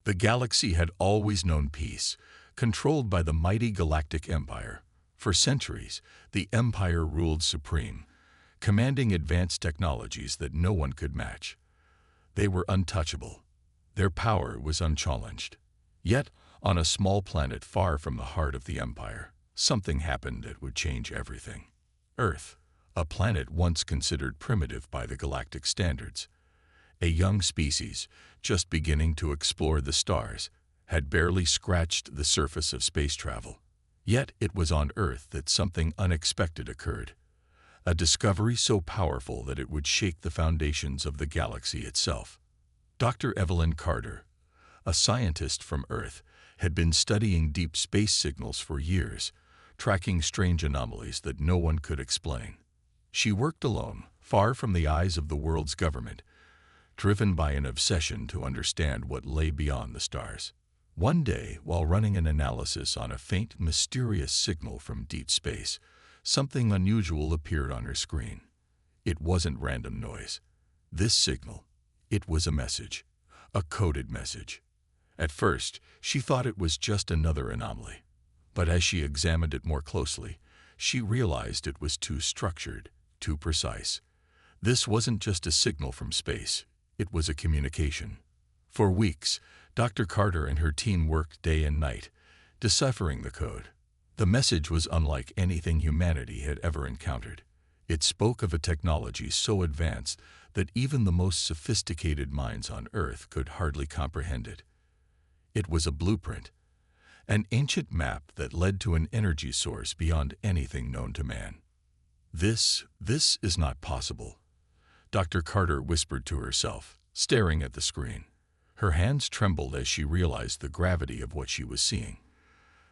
The galaxy had always known peace, controlled by the mighty Galactic Empire. For centuries, the Empire ruled supreme, commanding advanced technologies that no one could match. They were untouchable. Their power was unchallenged. Yet, on a small planet far from the heart of the Empire, something happened that would change everything. Earth, a planet once considered primitive by the galactic standards, a young species, just beginning to explore the stars, had barely scratched the surface of space travel. Yet it was on Earth that something unexpected occurred, a discovery so powerful that it would shake the foundations of the galaxy itself. Dr. Evelyn Carter, a scientist from Earth, had been studying deep space signals for years, tracking strange anomalies that no one could explain. She worked alone, far from the eyes of the world's government, driven by an obsession to understand what lay beyond the stars. One day, while running an analysis on a faint, mysterious signal from deep space, something unusual appeared on her screen. It wasn't random noise. This signal, it was a message, a coded message. At first, she thought it was just another anomaly. But as she examined it more closely, she realized it was too structured, too precise. This wasn't just a signal from space. It was a communication. For weeks, Dr. Carter and her team worked day and night, deciphering the code. The message was unlike anything humanity had ever encountered. It spoke of a technology so advanced that even the most sophisticated minds on Earth could hardly comprehend it. It was a blueprint, an ancient map that led to an energy source beyond anything known to man. This is not possible, Dr. Carter whispered to herself, staring at the screen. Her hands trembled as she realized the gravity of what she was seeing.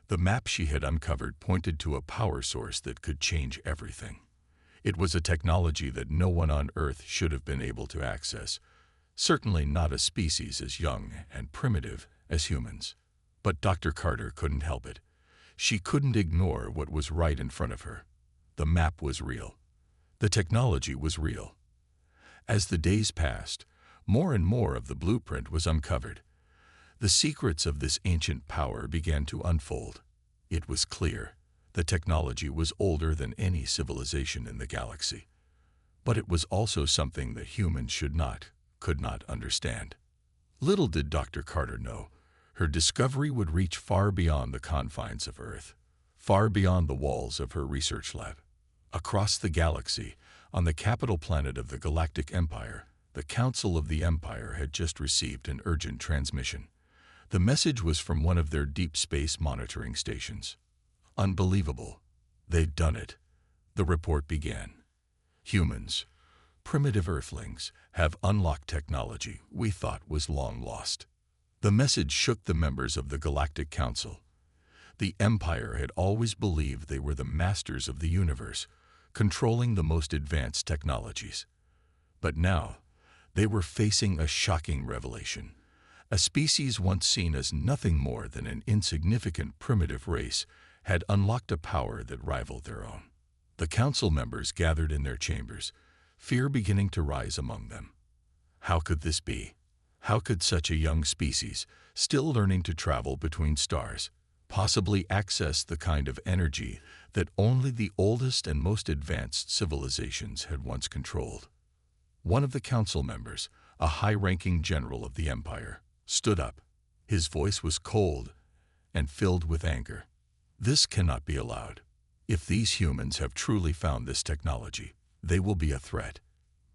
The map she had uncovered pointed to a power source that could change everything. It was a technology that no one on Earth should have been able to access, certainly not a species as young and primitive as humans. But Dr. Carter couldn't help it. She couldn't ignore what was right in front of her. The map was real. The technology was real. As the days passed, more and more of the blueprint was uncovered. The secrets of this ancient power began to unfold. It was clear. The technology was older than any civilization in the galaxy. But it was also something that humans could not understand. Little did Dr. Carter know, her discovery would reach far beyond the confines of Earth, far beyond the walls of her research lab. Across the galaxy, on the capital planet of the Galactic Empire, the Council of the Empire had just received an urgent transmission. The message was from one of their deep space monitoring stations. Unbelievable. They'd done it. The report began. Humans, primitive Earthlings, have unlocked technology we thought was long lost. The message shook the members of the Galactic Council. The Empire had always believed they were the masters of the universe, controlling the most advanced technologies. But now, they were facing a shocking revelation. A species once seen as nothing more than an insignificant primitive race had unlocked a power that rivaled their own. The council members gathered in their chambers, fear beginning to rise among them. How could this be? How could such a young species, still learning to travel between stars, possibly access the kind of energy that only the oldest and most advanced civilizations had once controlled? One of the council members, a high-ranking general of the Empire, stood up. His voice was cold and filled with anger. This cannot be allowed. If these humans have truly found this technology, they will be a threat.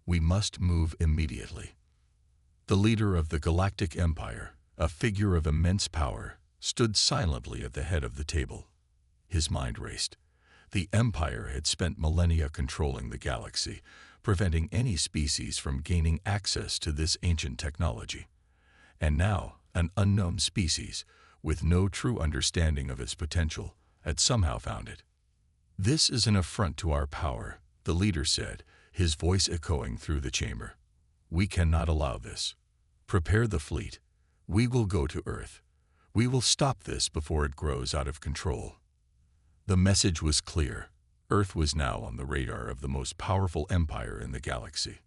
We must move immediately. The leader of the Galactic Empire, a figure of immense power, stood silently at the head of the table. His mind raced. The Empire had spent millennia controlling the galaxy, preventing any species from gaining access to this ancient technology. And now, an unknown species, with no true understanding of its potential, had somehow found it. "This is an affront to our power," the leader said, his voice echoing through the chamber. "We cannot allow this. Prepare the fleet. We will go to Earth. We will stop this before it grows out of control." The message was clear. Earth was now on the radar of the most powerful empire in the galaxy.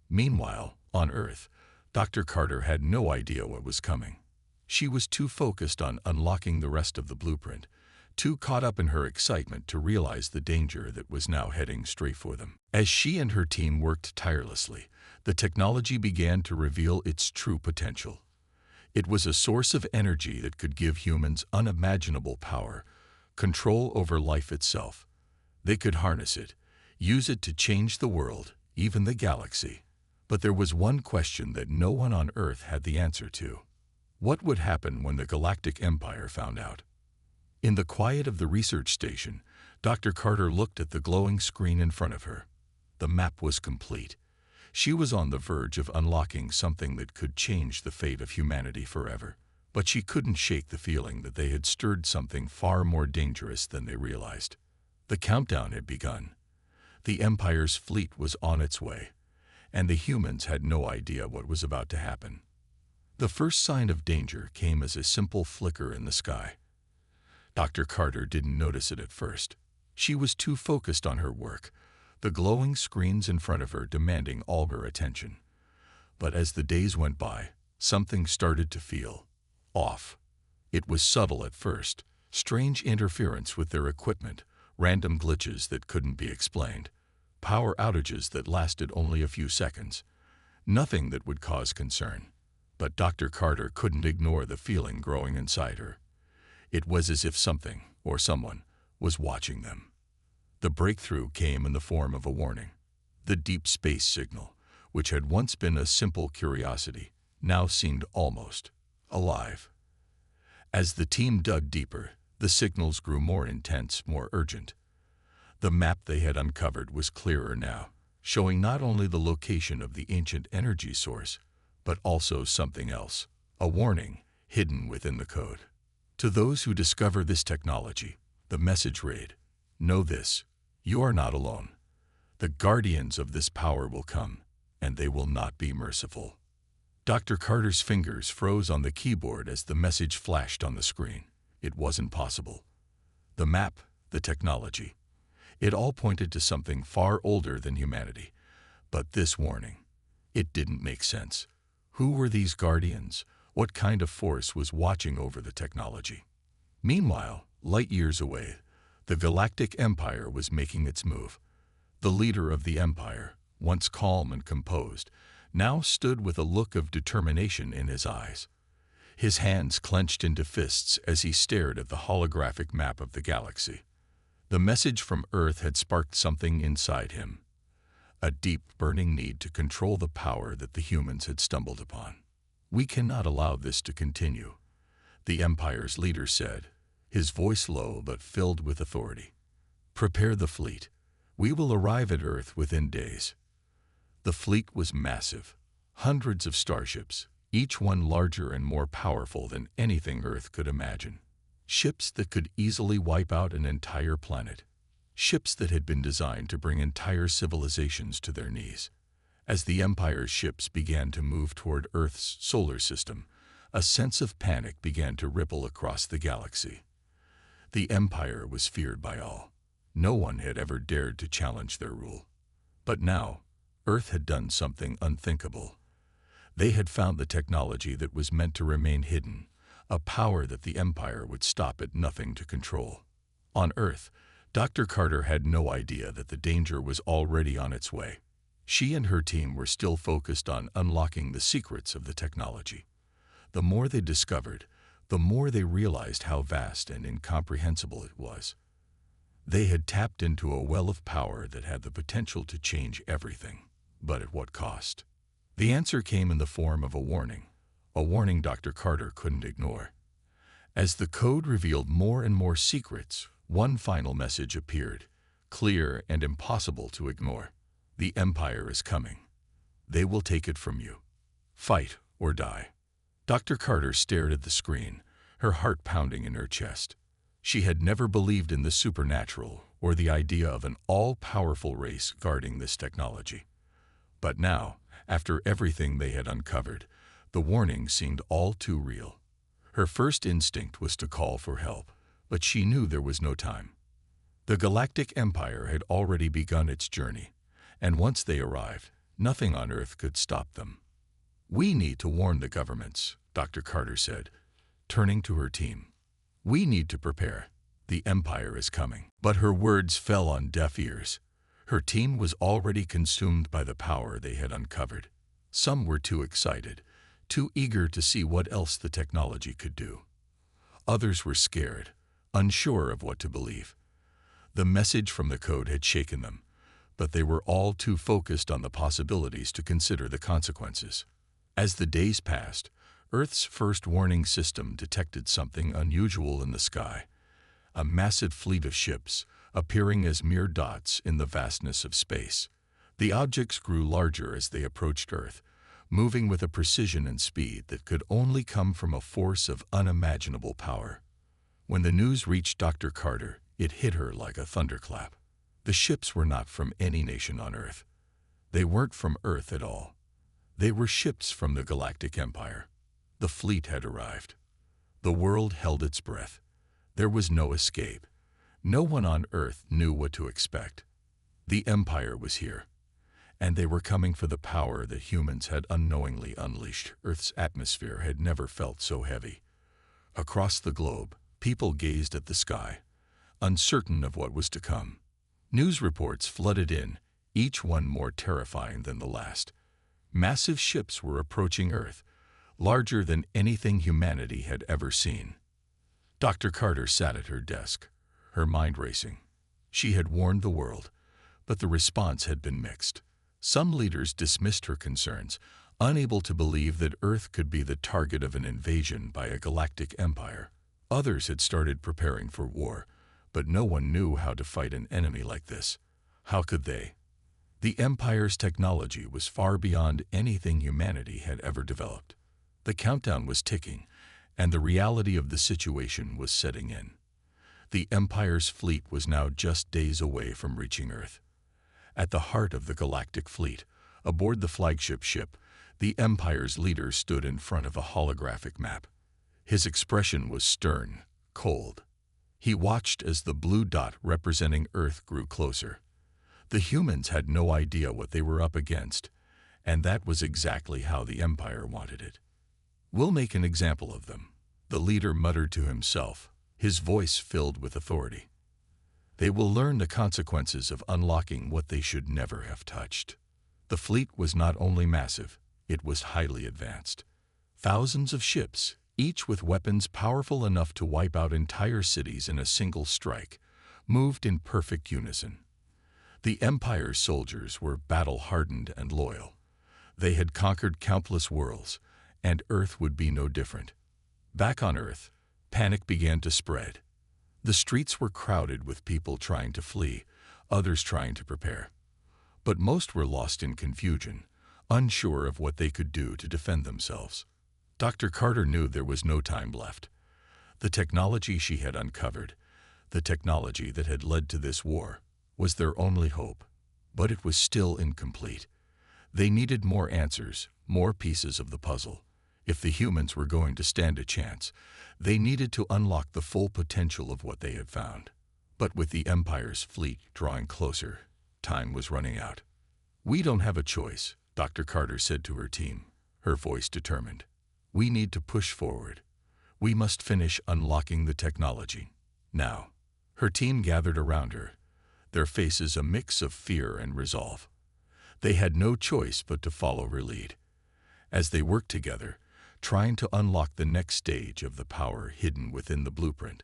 Meanwhile, on Earth, Dr. Carter had no idea what was coming. She was too focused on unlocking the rest of the blueprint, too caught up in her excitement to realize the danger that was now heading straight for them. As she and her team worked tirelessly, the technology began to reveal its true potential. It was a source of energy that could give humans unimaginable power, control over life itself. They could harness it, use it to change the world, even the galaxy. But there was one question that no one on Earth had the answer to. What would happen when the Galactic Empire found out? In the quiet of the research station, Dr. Carter looked at the glowing screen in front of her. The map was complete. She was on the verge of unlocking something that could change the fate of humanity forever. But she couldn't shake the feeling that they had stirred something far more dangerous than they realized. The countdown had begun. The Empire's fleet was on its way, and the humans had no idea what was about to happen. The first sign of danger came as a simple flicker in the sky. Dr. Carter didn't notice it at first. She was too focused on her work, the glowing screens in front of her demanding all her attention. But as the days went by, something started to feel off. It was subtle at first, strange interference with their equipment, random glitches that couldn't be explained, power outages that lasted only a few seconds. Nothing that would cause concern. But Dr. Carter couldn't ignore the feeling growing inside her. It was as if something, or someone, was watching them. The breakthrough came in the form of a warning. The deep space signal, which had once been a simple curiosity, now seemed almost alive. As the team dug deeper, the signals grew more intense, more urgent. The map they had uncovered was clearer now, showing not only the location of the ancient energy source, but also something else, a warning hidden within the code. To those who discover this technology, the message read, "Know this, you are not alone. The guardians of this power will come, and they will not be merciful." Dr. Carter's fingers froze on the keyboard as the message flashed on the screen. It wasn't possible. The map, the technology, it all pointed to something far older than humanity. But this warning, it didn't make sense. Who were these guardians? What kind of force was watching over the technology? Meanwhile, light years away, the Galactic Empire was making its move. The leader of the Empire, once calm and composed, now stood with a look of determination in his eyes. His hands clenched into fists as he stared at the holographic map of the galaxy. The message from Earth had sparked something inside him, a deep, burning need to control the power that the humans had stumbled upon. "We cannot allow this to continue," the Empire's leader said, his voice low but filled with authority. "Prepare the fleet. We will arrive at Earth within days." The fleet was massive, hundreds of starships, each one larger and more powerful than anything Earth could imagine. Ships that could easily wipe out an entire planet. Ships that had been designed to bring entire civilizations to their knees. As the Empire's ships began to move toward Earth's solar system, a sense of panic began to ripple across the galaxy. The Empire was feared by all. No one had ever dared to challenge their rule. But now, Earth had done something unthinkable. They had found the technology that was meant to remain hidden, a power that the Empire would stop at nothing to control. On Earth, Dr. Carter had no idea that the danger was already on its way. She and her team were still focused on unlocking the secrets of the technology. The more they discovered, the more they realized how vast and incomprehensible it was. They had tapped into a well of power that had the potential to change everything. But at what cost? The answer came in the form of a warning Dr. Carter couldn't ignore. As the code revealed more and more secrets, one final message appeared, clear and impossible to ignore. "The Empire is coming. They will take it from you. Fight or die." Dr. Carter stared at the screen, her heart pounding in her chest. She had never believed in the supernatural or the idea of an all-powerful race guarding this technology. But now, after everything they had uncovered, the warning seemed all too real. Her first instinct was to call for help, but she knew there was no time. The Galactic Empire had already begun its journey, and once they arrived, nothing on Earth could stop them. "We need to warn the governments," Dr. Carter said. turning to her team. "We need to prepare. The Empire is coming." But her words fell on deaf ears. Her team was already consumed by the power they had uncovered. Some were too excited, too eager to see what else the technology could do. Others were scared, unsure of what to believe. The message from the code had shaken them, but they were all too focused on the possibilities to consider the consequences. As the days passed, Earth's first warning system detected something unusual in the sky. A massive fleet of ships, appearing as mere dots in the vastness of space. The objects grew larger as they approached Earth, moving with a precision and speed that could only come from a force of unimaginable power. When the news reached Dr. Carter, it hit her like a thunderclap. The ships were not from any nation on Earth. They weren't from Earth at all. They were ships from the Galactic Empire. The fleet had arrived. The world held its breath. There was no escape. No one on Earth knew what to expect. The Empire was here, and they were coming for the power that humans had unknowingly unleashed. Earth's atmosphere had never felt so heavy. Across the globe, people gazed at the sky, uncertain of what was to come. News reports flooded in, each one more terrifying than the last. Massive ships were approaching Earth, larger than anything humanity had ever seen. Dr. Carter sat at her desk, her mind racing. She had warned the world, but the response had been mixed. Some leaders dismissed her concerns, unable to believe that Earth could be the target of an invasion by a galactic empire. Others had started preparing for war, but no one knew how to fight an enemy like this. How could they? The Empire's technology was far beyond anything humanity had ever developed. The countdown was ticking, and the reality of the situation was setting in. The Empire's fleet was now just days away from reaching Earth. At the heart of the galactic fleet, aboard the flagship ship, the Empire's leader stood in front of a holographic map. His expression was stern, cold. He watched as the blue dot representing Earth grew closer. The humans had no idea what they were up against, and that was exactly how the Empire wanted it. "We'll make an example of them," the leader muttered to himself, his voice filled with authority. "They will learn the consequences of unlocking what they should never have touched." The fleet was not only massive, it was highly advanced. Thousands of ships, each with weapons powerful enough to wipe out entire cities in a single strike, moved in perfect unison. The Empire's soldiers were battle-hardened and loyal. They had conquered countless worlds, and Earth would be no different. Back on Earth, panic began to spread. The streets were crowded with people trying to flee, others trying to prepare. But most were lost in confusion, unsure of what they could do to defend themselves. Dr. Carter knew there was no time left. The technology she had uncovered, the technology that had led to this war, was their only hope. But it was still incomplete. They needed more answers, more pieces of the puzzle. If the humans were going to stand a chance, they needed to unlock the full potential of what they had found. But with the Empire's fleet drawing closer, time was running out. "We don't have a choice," Dr. Carter said to her team, her voice determined. "We need to push forward. We must finish unlocking the technology. Now." Her team gathered around her, their faces a mix of fear and resolve. They had no choice but to follow her lead. As they worked together, trying to unlock the next stage of the power hidden within the blueprint,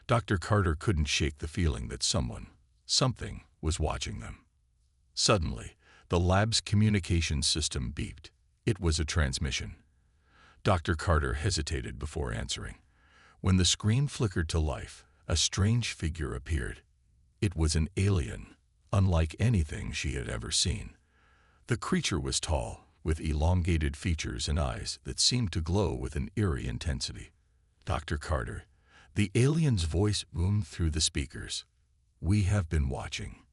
Dr. Carter couldn't shake the feeling that something was watching them. Suddenly, the lab's communication system beeped. It was a transmission. Dr. Carter hesitated before answering. When the screen flickered to life, a strange figure appeared. It was an alien, unlike anything she had ever seen. The creature was tall, with elongated features and eyes that seemed to glow with an eerie intensity. "Dr. Carter," the alien's voice boomed through the speakers. "We have been watching.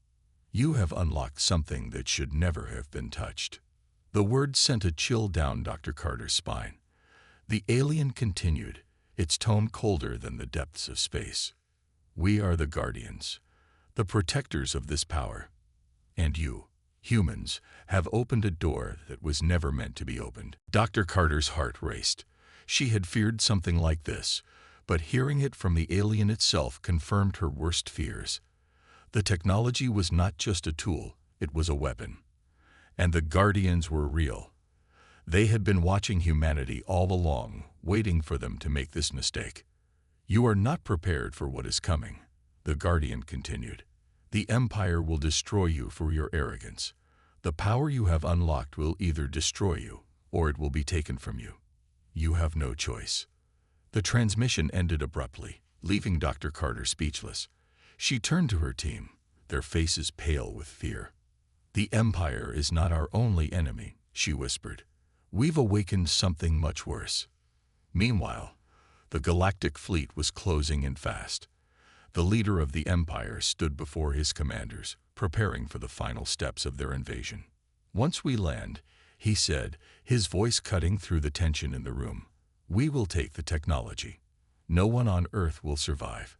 You have unlocked something that should never have been touched." The words sent a chill down Dr. Carter's spine. The alien continued, its tone colder than the depths of space. "We are the guardians, the protectors of this power. And you, humans, have opened a door that was never meant to be opened." Dr. Carter's heart raced. She had feared something like this, but hearing it from the alien itself confirmed her worst fears. The technology was not just a tool, it was a weapon. And the Guardians were real. They had been watching humanity all along, waiting for them to make this mistake. "You are not prepared for what is coming," the Guardian continued. "The Empire will destroy you for your arrogance. The power you have unlocked will either destroy you, or it will be taken from you. You have no choice." The transmission ended abruptly, leaving Dr. Carter speechless. She turned to her team, their faces pale with fear. "The Empire is not our only enemy," she whispered. "We've awakened something much worse." Meanwhile, the galactic fleet was closing in fast. The leader of the Empire stood before his commanders, preparing for the final steps of their invasion. "Once we land," he said, his voice cutting through the tension in the room, "we will take the technology. No one on Earth will survive.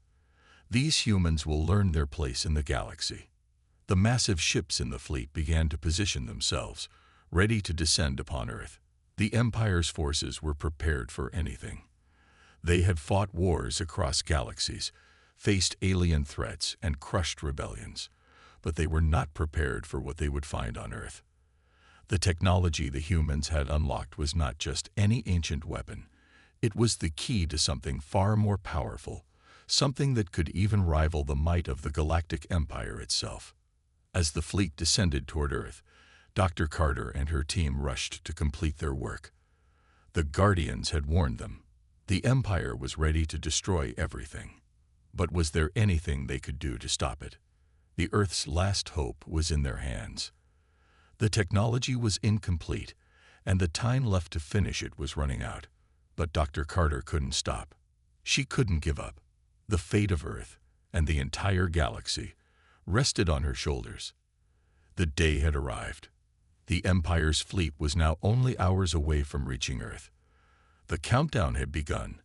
These humans will learn their place in the galaxy." The massive ships in the fleet began to position themselves, ready to descend upon Earth. The Empire's forces were prepared for anything. They had fought wars across galaxies, faced alien threats, and crushed rebellions, but they were not prepared for what they would find on Earth. The technology the humans had unlocked was not just any ancient weapon. It was the key to something far more powerful, something that could even rival the might of the Galactic Empire itself. As the fleet descended toward Earth, Dr. Carter and her team rushed to complete their work. The Guardians had warned them. The Empire was ready to destroy everything. But was there anything they could do to stop it? The Earth's last hope was in their hands. The technology was incomplete, and the time left to finish it was running out. But Dr. Carter couldn't stop. She couldn't give up. The fate of Earth, and the entire galaxy, rested on her shoulders. The day had arrived. The Empire's fleet was now only hours away from reaching Earth. The countdown had begun.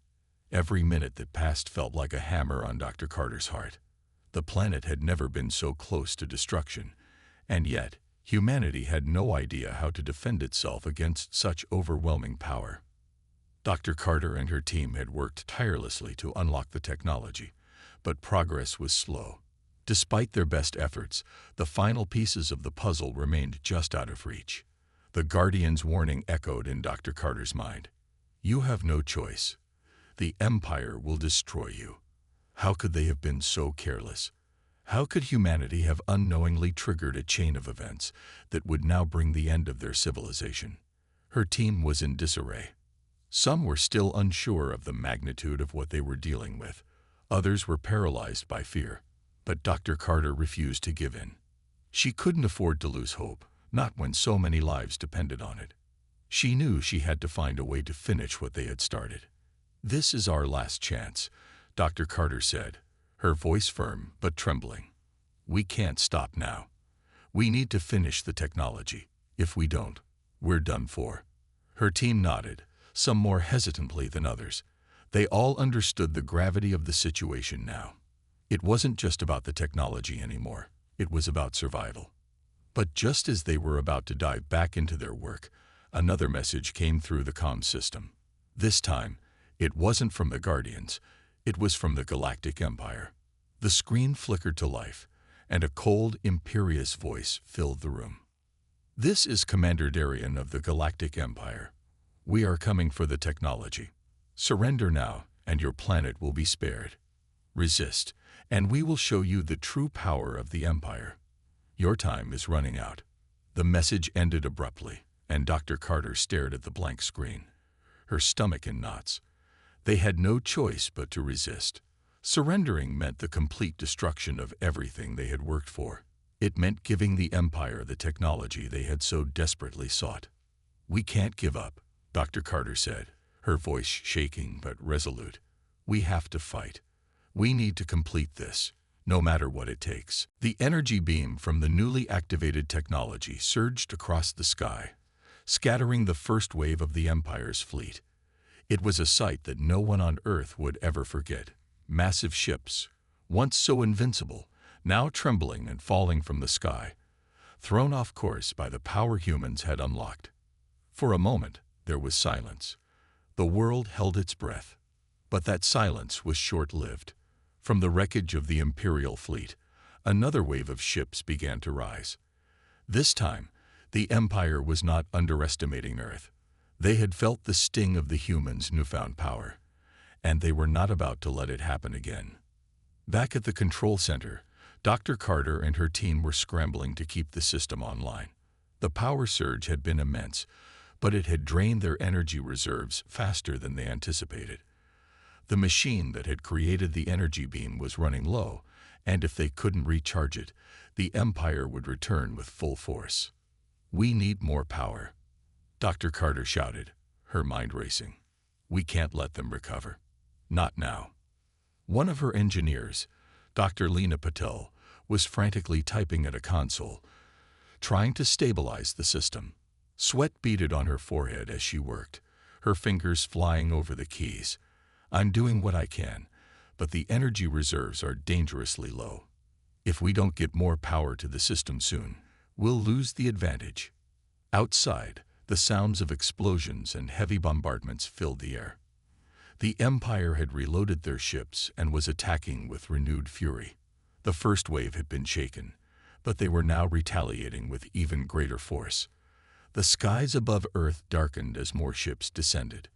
Every minute that passed felt like a hammer on Dr. Carter's heart. The planet had never been so close to destruction, and yet humanity had no idea how to defend itself against such overwhelming power. Dr. Carter and her team had worked tirelessly to unlock the technology, but progress was slow. Despite their best efforts, the final pieces of the puzzle remained just out of reach. The Guardian's warning echoed in Dr. Carter's mind. "You have no choice. The Empire will destroy you." How could they have been so careless? How could humanity have unknowingly triggered a chain of events that would now bring the end of their civilization? Her team was in disarray. Some were still unsure of the magnitude of what they were dealing with. Others were paralyzed by fear. But Dr. Carter refused to give in. She couldn't afford to lose hope, not when so many lives depended on it. She knew she had to find a way to finish what they had started. "This is our last chance," Dr. Carter said, her voice firm but trembling. "We can't stop now. We need to finish the technology. If we don't, we're done for." Her team nodded, some more hesitantly than others. They all understood the gravity of the situation now. It wasn't just about the technology anymore. It was about survival. But just as they were about to dive back into their work, another message came through the comm system. This time, it wasn't from the Guardians. It was from the Galactic Empire. The screen flickered to life, and a cold, imperious voice filled the room. "This is Commander Darien of the Galactic Empire. We are coming for the technology. Surrender now, and your planet will be spared. Resist, and we will show you the true power of the Empire. Your time is running out." The message ended abruptly, and Dr. Carter stared at the blank screen, her stomach in knots. They had no choice but to resist. Surrendering meant the complete destruction of everything they had worked for. It meant giving the Empire the technology they had so desperately sought. "We can't give up," Dr. Carter said, her voice shaking but resolute. "We have to fight. We need to complete this, no matter what it takes." The energy beam from the newly activated technology surged across the sky, scattering the first wave of the Empire's fleet. It was a sight that no one on Earth would ever forget. Massive ships, once so invincible, now trembling and falling from the sky, thrown off course by the power humans had unlocked. For a moment, there was silence. The world held its breath. But that silence was short-lived. From the wreckage of the Imperial fleet, another wave of ships began to rise. This time, the Empire was not underestimating Earth. They had felt the sting of the humans' newfound power, and they were not about to let it happen again. Back at the control center, Dr. Carter and her team were scrambling to keep the system online. The power surge had been immense, but it had drained their energy reserves faster than they anticipated. The machine that had created the energy beam was running low, and if they couldn't recharge it, the Empire would return with full force. "We need more power," Dr. Carter shouted, her mind racing. "We can't let them recover. Not now." One of her engineers, Dr. Lena Patel, was frantically typing at a console, trying to stabilize the system. Sweat beaded on her forehead as she worked, her fingers flying over the keys. "I'm doing what I can, but the energy reserves are dangerously low. If we don't get more power to the system soon, we'll lose the advantage." Outside, the sounds of explosions and heavy bombardments filled the air. The Empire had reloaded their ships and was attacking with renewed fury. The first wave had been shaken, but they were now retaliating with even greater force. The skies above Earth darkened as more ships descended.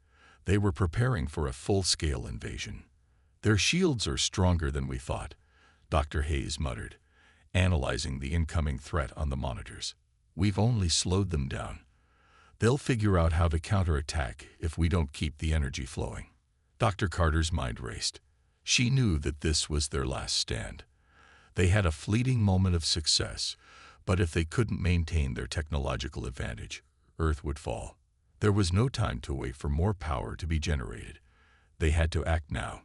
They were preparing for a full-scale invasion. "Their shields are stronger than we thought," Dr. Hayes muttered, analyzing the incoming threat on the monitors. "We've only slowed them down. They'll figure out how to counterattack if we don't keep the energy flowing." Dr. Carter's mind raced. She knew that this was their last stand. They had a fleeting moment of success, but if they couldn't maintain their technological advantage, Earth would fall. There was no time to wait for more power to be generated. They had to act now.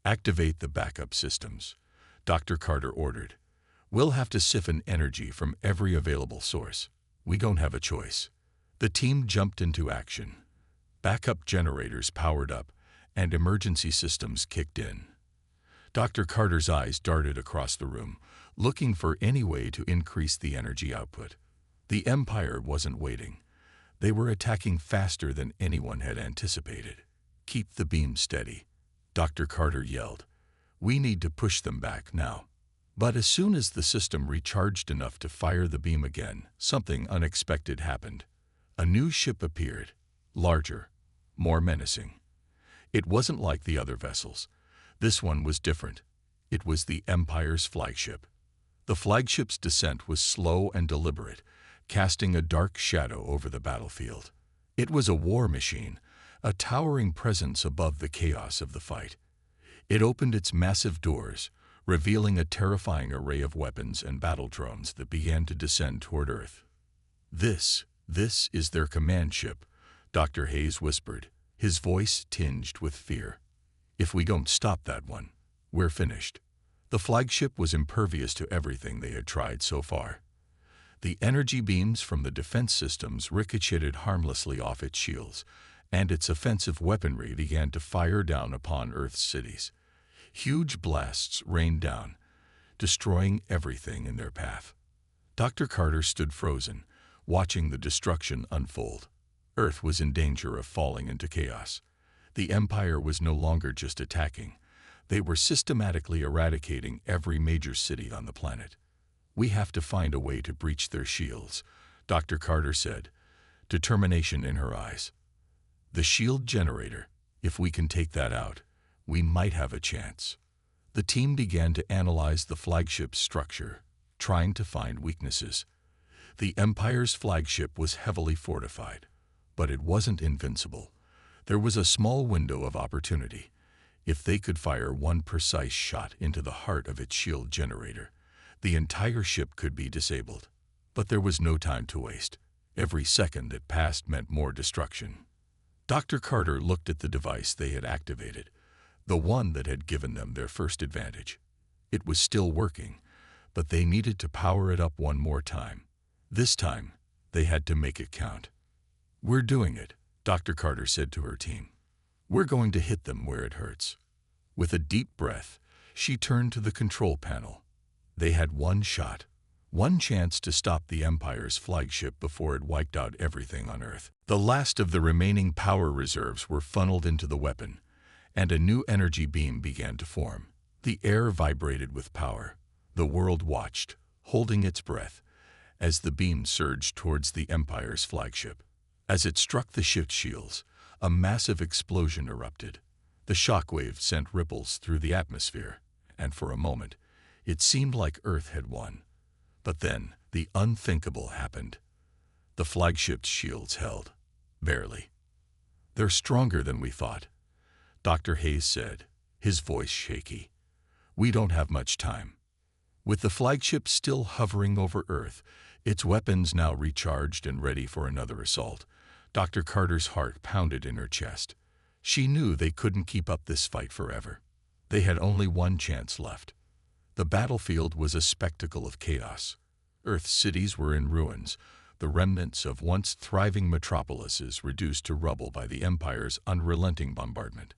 "Activate the backup systems," Dr. Carter ordered. "We'll have to siphon energy from every available source. We don't have a choice." The team jumped into action. Backup generators powered up, and emergency systems kicked in. Dr. Carter's eyes darted across the room, looking for any way to increase the energy output. The Empire wasn't waiting. They were attacking faster than anyone had anticipated. "Keep the beam steady," Dr. Carter yelled. "We need to push them back now." But as soon as the system recharged enough to fire the beam again, something unexpected happened. A new ship appeared, larger, more menacing. It wasn't like the other vessels. This one was different. It was the Empire's flagship. The flagship's descent was slow and deliberate, casting a dark shadow over the battlefield. It was a war machine, a towering presence above the chaos of the fight. It opened its massive doors, revealing a terrifying array of weapons and battle drones that began to descend toward Earth. This is their command ship," Dr. Hayes whispered, his voice tinged with fear. "If we don't stop that one, we're finished." The flagship was impervious to everything they had tried so far. The energy beams from the defense systems ricocheted harmlessly off its shields, and its offensive weaponry began to fire down upon Earth's cities. Huge blasts rained down, destroying everything in their path. Dr. Carter stood frozen, watching the destruction unfold. Earth was in danger of falling into chaos. The Empire was no longer just attacking. They were systematically eradicating every major city on the planet. "We have to find a way to breach their shields," Dr. Carter said, determination in her eyes. "The shield generator, if we can take that out, we might have a chance." The team began to analyze the flagship's structure, trying to find weaknesses. The Empire's flagship was heavily fortified, but it wasn't invincible. There was a small window of opportunity. If they could fire one precise shot into the heart of its shield generator, the entire ship could be disabled. But there was no time to waste. Every second that passed meant more destruction. Dr. Carter looked at the device they had activated, the one that had given them their first advantage. It was still working, but they needed to power it up one more time. This time, they had to make it count. "We're doing it," Dr. Carter said to her team. "We're going to hit them where it hurts." With a deep breath, she turned to the control panel. They had one shot, One chance to stop the Empire's flagship before it wiped out everything on Earth. The last of the remaining power reserves were funneled into the weapon, and a new energy beam began to form. The air vibrated with power. The world watched, holding its breath, as the beam surged towards the Empire's flagship. As it struck the ship's shields, a massive explosion erupted. The shockwave sent ripples through the atmosphere, and for a moment, it seemed like Earth had won. But then, the unthinkable happened. The flagship's shields held. Barely. "They're stronger than we thought," Dr. Hayes said, his voice shaky. "We don't have much time." With the flagship still hovering over Earth, its weapons now recharged and ready for another assault, Dr. Carter's heart pounded in her chest. She knew they couldn't keep up this fight forever. They had only one chance left. The battlefield was a spectacle of chaos. Earth's cities were in ruins, the remnants of once thriving metropolises reduced to rubble by the Empire's unrelenting bombardment.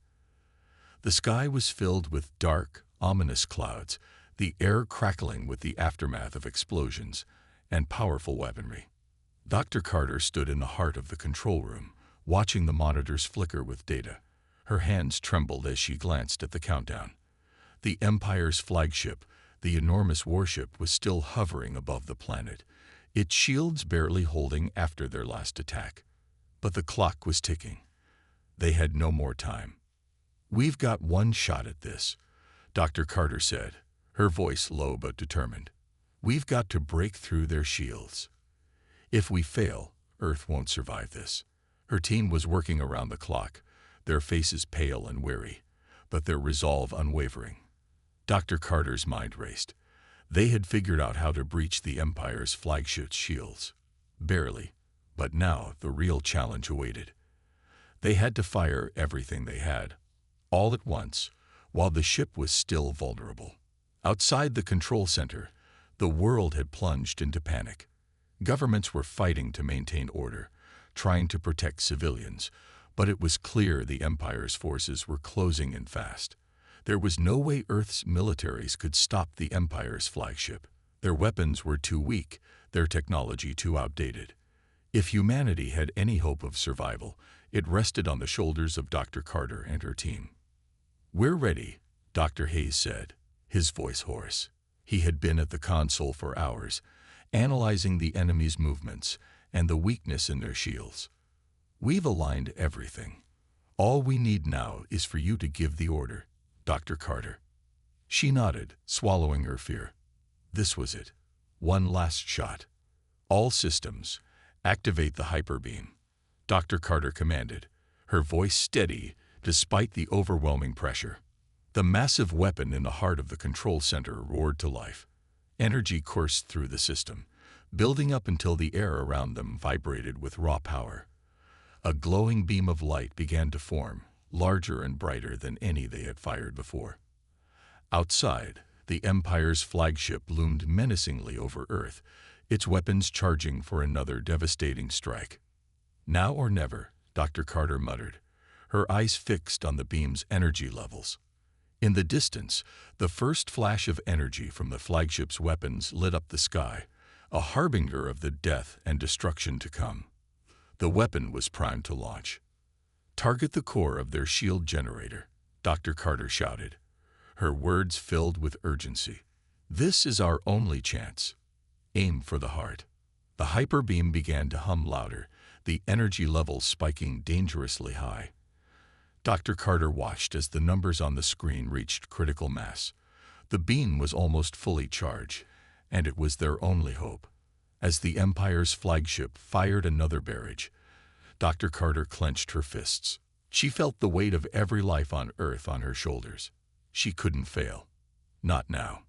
The sky was filled with dark, ominous clouds, the air crackling with the aftermath of explosions and powerful weaponry. Dr. Carter stood in the heart of the control room, watching the monitors flicker with data. Her hands trembled as she glanced at the countdown. The Empire's flagship, the enormous warship, was still hovering above the planet, its shields barely holding after their last attack. But the clock was ticking. They had no more time. "We've got one shot at this," Dr. Carter said, her voice low but determined. "We've got to break through their shields. If we fail, Earth won't survive this." Her team was working around the clock, their faces pale and weary, but their resolve unwavering. Dr. Carter's mind raced. They had figured out how to breach the Empire's flagship's shields. Barely, but now the real challenge awaited. They had to fire everything they had, all at once, while the ship was still vulnerable. Outside the control center, the world had plunged into panic. Governments were fighting to maintain order, trying to protect civilians, but it was clear the Empire's forces were closing in fast. There was no way Earth's militaries could stop the Empire's flagship. Their weapons were too weak, their technology too outdated. If humanity had any hope of survival, it rested on the shoulders of Dr. Carter and her team. "We're ready," Dr. Hayes said, his voice hoarse. He had been at the console for hours, analyzing the enemy's movements and the weakness in their shields. "We've aligned everything. All we need now is for you to give the order, Dr. Carter." She nodded, swallowing her fear. This was it. One last shot. "All systems, activate the hyperbeam," Dr. Carter commanded, her voice steady despite the overwhelming pressure. The massive weapon in the heart of the control center roared to life. Energy coursed through the system, building up until the air around them vibrated with raw power. A glowing beam of light began to form, larger and brighter than any they had fired before. Outside, the Empire's flagship loomed menacingly over Earth, its weapons charging for another devastating strike. "Now or never," Dr. Carter muttered, her eyes fixed on the beam's energy levels. In the distance, the first flash of energy from the flagship's weapons lit up the sky, a harbinger of the death and destruction to come. The weapon was primed to launch. "Target the core of their shield generator," Dr. Carter shouted, her words filled with urgency. "This is our only chance. Aim for the heart." The hyperbeam began to hum louder, the energy levels spiking dangerously high. Dr. Carter watched as the numbers on the screen reached critical mass. The beam was almost fully charged, and it was their only hope. As the Empire's flagship fired another barrage, Dr. Carter clenched her fists. She felt the weight of every life on Earth on her shoulders. She couldn't fail. Not now.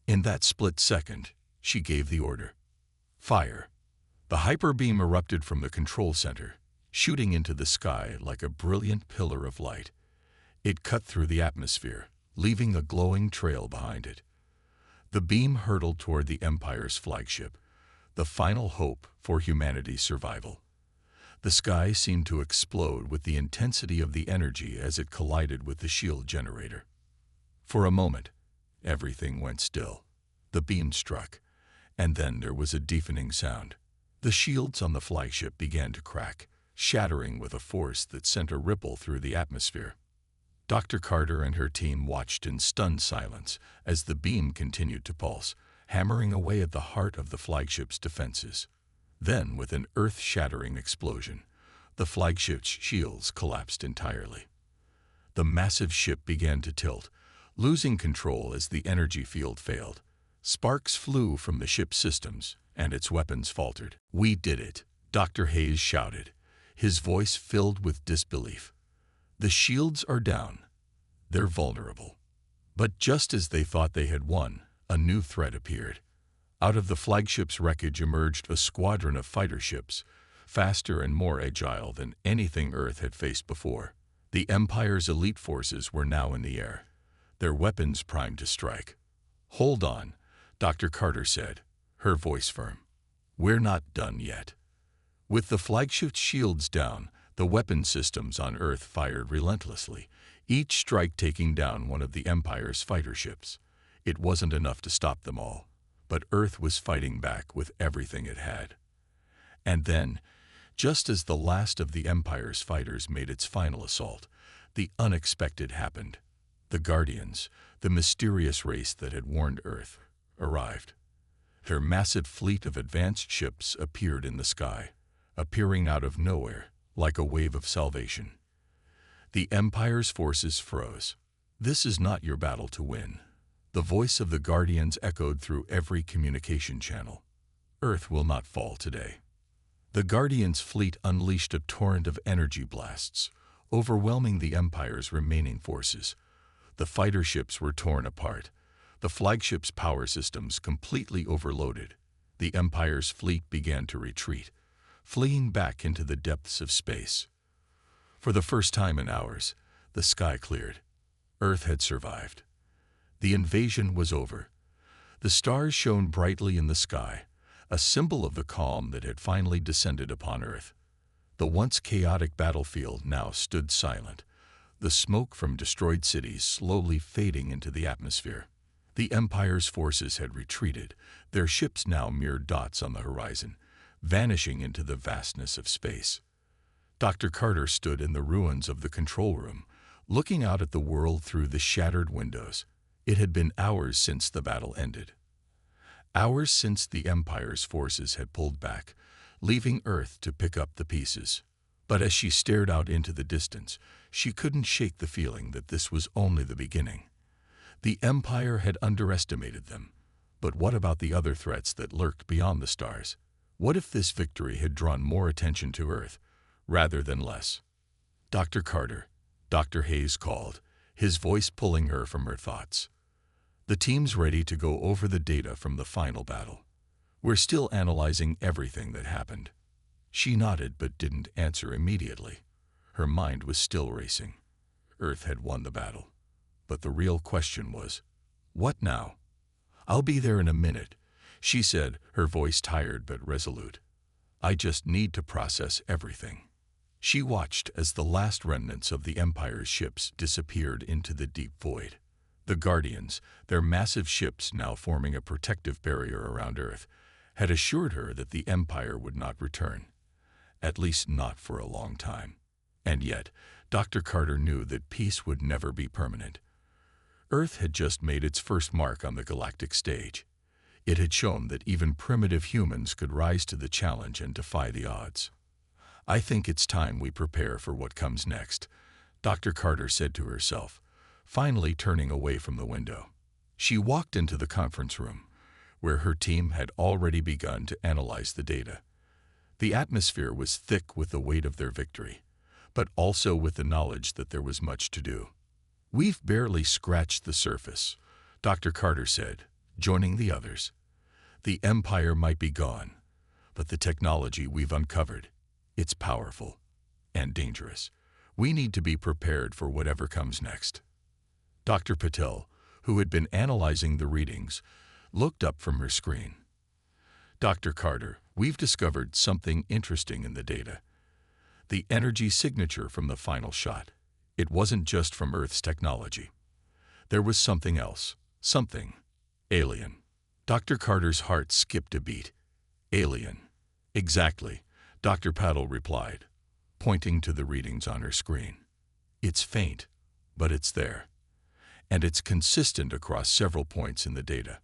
In that split second, she gave the order. "Fire." The hyperbeam erupted from the control center, shooting into the sky like a brilliant pillar of light. It cut through the atmosphere, leaving a glowing trail behind it. The beam hurtled toward the Empire's flagship, the final hope for humanity's survival. The sky seemed to explode with the intensity of the energy as it collided with the shield generator. For a moment, everything went still. The beam struck, And then there was a deafening sound. The shields on the flagship began to crack, shattering with a force that sent a ripple through the atmosphere. Dr. Carter and her team watched in stunned silence as the beam continued to pulse, hammering away at the heart of the flagship's defenses. Then, with an earth-shattering explosion, the flagship's shields collapsed entirely. The massive ship began to tilt, losing control as the energy field failed. Sparks flew from the ship's systems, and its weapons faltered. "We did it," Dr. Hayes shouted, his voice filled with disbelief. "The shields are down. They're vulnerable." But just as they thought they had won, a new threat appeared. Out of the flagship's wreckage emerged a squadron of fighter ships, faster and more agile than anything Earth had faced before. The Empire's elite forces were now in the air, their weapons primed to strike. "Hold on," Dr. Carter said, her voice firm. "We're not done yet." With the flagship's shields down, the weapon systems on Earth fired relentlessly, each strike taking down one of the Empire's fighter ships. It wasn't enough to stop them all, but Earth was fighting back with everything it had. And then, just as the last of the Empire's fighters made its final assault, the unexpected happened. The Guardians, the mysterious race that had warned Earth, arrived. Their massive fleet of advanced ships appeared in the sky, appearing out of nowhere, like a wave of salvation. The Empire's forces froze. "This is not your battle to win." The voice of the Guardians echoed through every communication channel. "Earth will not fall today." The Guardians' fleet unleashed a torrent of energy blasts, overwhelming the Empire's remaining forces. The fighter ships were torn apart, the flagship's power systems completely overloaded. The Empire's fleet began to retreat, fleeing back into the depths of space. For the first time in hours, the sky cleared. Earth had survived. The invasion was over. The stars shone brightly in the sky, a symbol of the calm that had finally descended upon Earth. The once chaotic battlefield now stood silent, the smoke from destroyed cities slowly fading into the atmosphere. The Empire's forces had retreated, their ships now mere dots on the horizon, vanishing into the vastness of space. Dr. Carter stood in the ruins of the control room, looking out at the world through the shattered windows. It had been hours since the battle ended. Hours since the Empire's forces had pulled back, leaving Earth to pick up the pieces. But as she stared out into the distance, she couldn't shake the feeling that this was only the beginning. The Empire had underestimated them. But what about the other threats that lurked beyond the stars? What if this victory had drawn more attention to Earth, rather than less? "Dr. Carter," Dr. Hayes called, his voice pulling her from her thoughts. "The team's ready to go over the data from the final battle. We're still analyzing everything that happened." She nodded but didn't answer immediately. Her mind was still racing. Earth had won the battle. But the real question was, what now? "I'll be there in a minute," she said, her voice tired but resolute. "I just need to process everything." She watched as the last remnants of the Empire's ships disappeared into the deep void. The Guardians, their massive ships now forming a protective barrier around Earth, had assured her that the Empire would not return, at least not for a long time. And yet, Dr. Carter knew that peace would never be permanent. Earth had just made its first mark on the galactic stage. It had shown that even primitive humans could rise to the challenge and defy the odds. "I think it's time we prepare for what comes next," Dr. Carter said to herself, finally turning away from the window. She walked into the conference room, where her team had already begun to analyze the data. The atmosphere was thick with the weight of their victory, but also with the knowledge that there was much to do. "We've barely scratched the surface," Dr. Carter said, joining the others. "The Empire might be gone, but the technology we've uncovered, it's powerful and dangerous. We need to be prepared for whatever comes next." Dr. Patel, who had been analyzing the readings, looked up from her screen. "Dr. Carter, we've discovered something interesting in the data. The energy signature from the final shot. It wasn't just from Earth's technology. There was something else, something alien." Dr. Carter's heart skipped a beat. Alien. Exactly, Dr. Paddle replied, pointing to the readings on her screen. It's faint, but it's there. And it's consistent across several points in the data.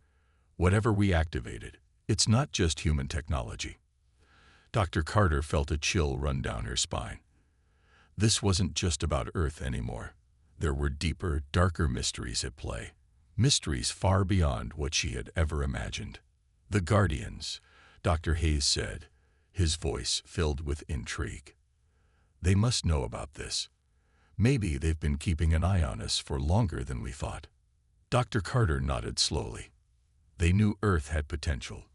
Whatever we activated, it's not just human technology. Dr. Carter felt a chill run down her spine. This wasn't just about Earth anymore. There were deeper, darker mysteries at play. Mysteries far beyond what she had ever imagined. The Guardians, Dr. Hayes said, his voice filled with intrigue. They must know about this. Maybe they've been keeping an eye on us for longer than we thought. Dr. Carter nodded slowly. They knew Earth had potential.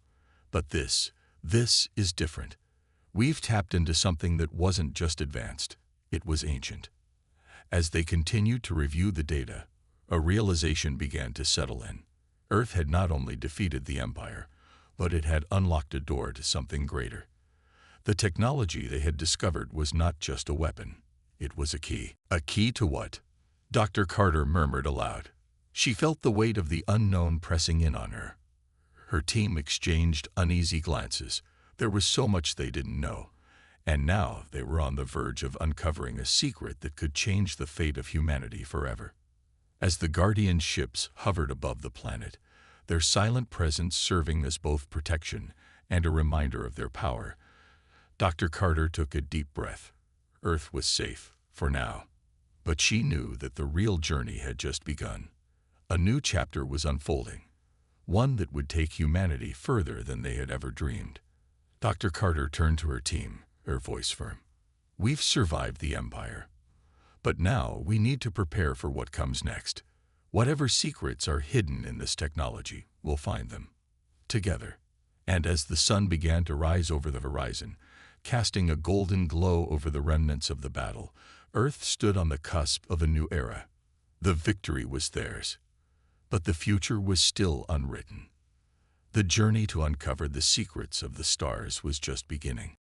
But this is different. We've tapped into something that wasn't just advanced, it was ancient. As they continued to review the data, a realization began to settle in. Earth had not only defeated the Empire, but it had unlocked a door to something greater. The technology they had discovered was not just a weapon. It was a key. A key to what? Dr. Carter murmured aloud. She felt the weight of the unknown pressing in on her. Her team exchanged uneasy glances. There was so much they didn't know, and now they were on the verge of uncovering a secret that could change the fate of humanity forever. As the Guardian ships hovered above the planet, their silent presence serving as both protection and a reminder of their power, Dr. Carter took a deep breath. Earth was safe, for now. But she knew that the real journey had just begun. A new chapter was unfolding, one that would take humanity further than they had ever dreamed. Dr. Carter turned to her team, her voice firm. We've survived the Empire. But now we need to prepare for what comes next. Whatever secrets are hidden in this technology, we'll find them. Together. And as the sun began to rise over the horizon, casting a golden glow over the remnants of the battle, Earth stood on the cusp of a new era. The victory was theirs. But the future was still unwritten. The journey to uncover the secrets of the stars was just beginning.